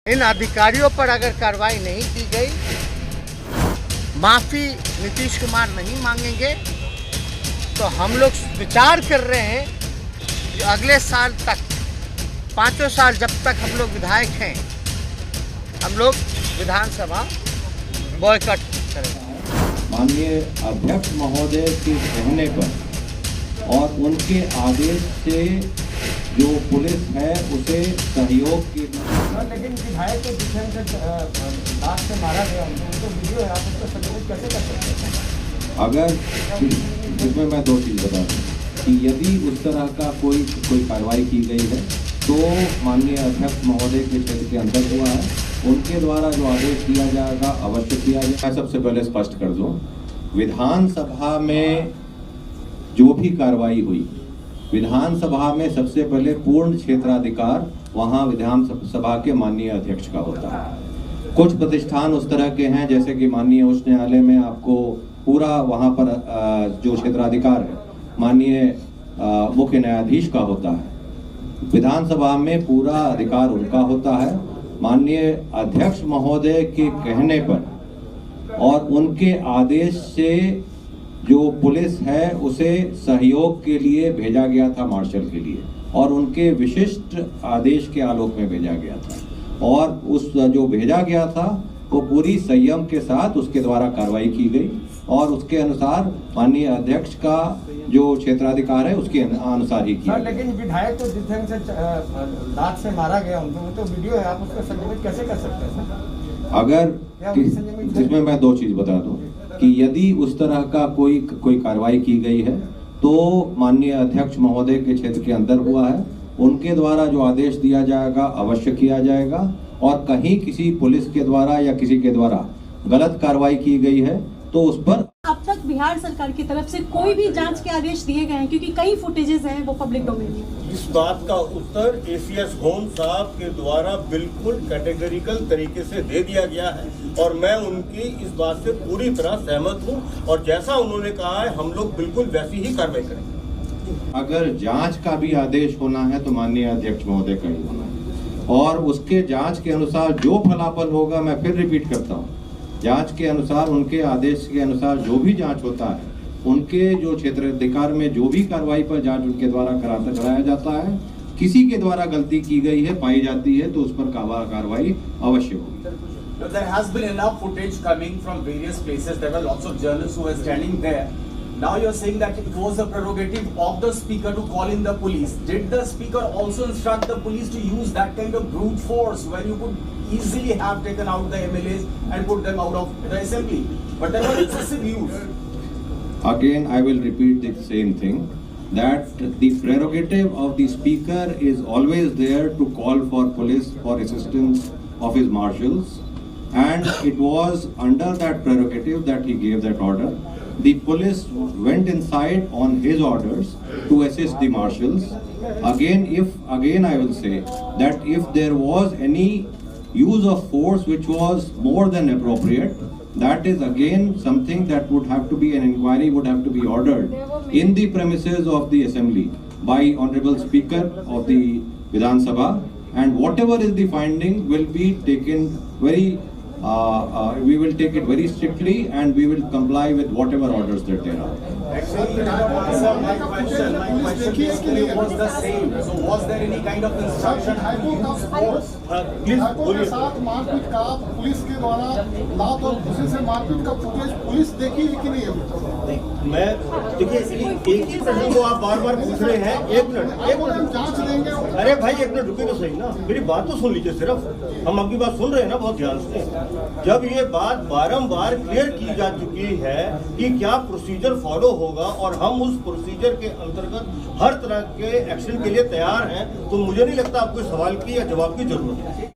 इन अधिकारियों पर अगर कार्रवाई नहीं की गई, माफ़ी नीतीश कुमार नहीं मांगेंगे, तो हम लोग विचार कर रहे हैं कि अगले साल तक 5 साल जब तक हम लोग विधायक हैं, हम लोग विधानसभा बॉयकॉट करेंगे। माननीय अध्यक्ष महोदय के कहने पर और उनके आदेश से जो पुलिस है उसे सहयोग के लेकिन विधायक को लाश से मारा गया, तो वीडियो है, आप उसको संबोधित कैसे कर सकते हैं? अगर इसमें मैं 2 चीज़ बता दूँ कि यदि उस तरह का कोई कार्रवाई की गई है तो माननीय अध्यक्ष महोदय के क्षेत्र के अंदर हुआ है, उनके द्वारा जो आदेश दिया जाएगा अवश्य किया जाएगा। सबसे पहले स्पष्ट कर दूँ, विधानसभा में जो भी कार्रवाई हुई, विधानसभा में सबसे पहले पूर्ण क्षेत्राधिकार वहाँ विधानसभा के माननीय अध्यक्ष का होता है। कुछ प्रतिष्ठान उस तरह के हैं जैसे कि माननीय उच्च न्यायालय में आपको पूरा वहाँ पर जो क्षेत्राधिकार है माननीय मुख्य न्यायाधीश का होता है। विधानसभा में पूरा अधिकार उनका होता है। माननीय अध्यक्ष महोदय के कहने पर और उनके आदेश से जो पुलिस है उसे सहयोग के लिए भेजा गया था, मार्शल के लिए, और उनके विशिष्ट आदेश के आलोक में भेजा गया था, और उस जो भेजा गया था वो पूरी संयम के साथ उसके द्वारा कार्रवाई की गई और उसके अनुसार माननीय अध्यक्ष का जो क्षेत्राधिकार है उसके अनुसार ही किया। लेकिन विधायक तो जिस ढंग से लाश से मारा गया उनको, तो वीडियो है, आप उसको संबोधित कैसे कर सकते हैं? अगर इसमें मैं 2 चीज़ बता दूं कि यदि उस तरह का कोई कार्रवाई की गई है तो माननीय अध्यक्ष महोदय के क्षेत्र के अंदर हुआ है, उनके द्वारा जो आदेश दिया जाएगा अवश्य किया जाएगा। और कहीं किसी पुलिस के द्वारा या किसी के द्वारा गलत कार्रवाई की गई है तो उस पर अब तक बिहार सरकार की तरफ से कोई भी जांच के आदेश दिए गए हैं, क्योंकि कई फुटेजेस हैं वो पब्लिक डोमेन में। इस बात का उत्तर एसीएस होम साहब के द्वारा बिल्कुल कैटेगरिकल तरीके से दे दिया गया है और मैं उनकी इस बात से पूरी तरह सहमत हूं और जैसा उन्होंने कहा है हम लोग बिल्कुल वैसी ही कार्रवाई करेंगे। अगर जांच का भी आदेश होना है तो माननीय अध्यक्ष महोदय का ही होना है और उसके जांच के अनुसार जो फलाफल होगा, मैं फिर रिपीट करता हूँ, जांच के अनुसार उनके आदेश के अनुसार जो भी जांच होता है, उनके जो क्षेत्राधिकार में जो भी कार्रवाई पर जांच उनके द्वारा कराया जाता है, किसी के द्वारा गलती की गई है, पाई जाती है तो उस पर कार्रवाई अवश्य होगी। There has been enough footage coming from various places. There were lots of journalists who were standing there. Now you're saying that it was the prerogative of the speaker to call in the police. Did the speaker also instruct the police to use that kind of brute force when you could easily have taken out the MLAs and put them out of the assembly? But there was excessive use. Again, I will repeat the same thing, that the prerogative of the speaker is always there to call for police for assistance of his marshals, and it was under that prerogative that he gave that order. The police went inside on his orders to assist the marshals. Again I will say that if there was any use of force which was more than appropriate, that is again something that would have to be, an inquiry would have to be ordered in the premises of the assembly by Honorable Speaker of the Vidhan Sabha, and whatever is the finding will be taken we will take it very strictly and we will comply with whatever orders that there are. Actually, my question basically was the same. So was there any kind of instruction to use force? विधायकों के साथ मारपीट का, police के द्वारा लात और घुसे से मारपीट का फुटेज पुलिस देखी कि नहीं है? मैं देखिए एक ही प्रश्न को आप बार बार पूछ रहे हैं। एक मिनट जांच देंगे। अरे भाई एक मिनट रुकिए तो सही ना, मेरी बात तो सुन लीजिए। सिर्फ हम आपकी बात सुन रहे हैं ना बहुत ध्यान से। जब ये बात बारंबार क्लियर की जा चुकी है कि क्या प्रोसीजर फॉलो होगा और हम उस प्रोसीजर के अंतर्गत हर तरह के एक्शन के लिए तैयार हैं, तो मुझे नहीं लगता आपको सवाल की या जवाब की जरूरत है।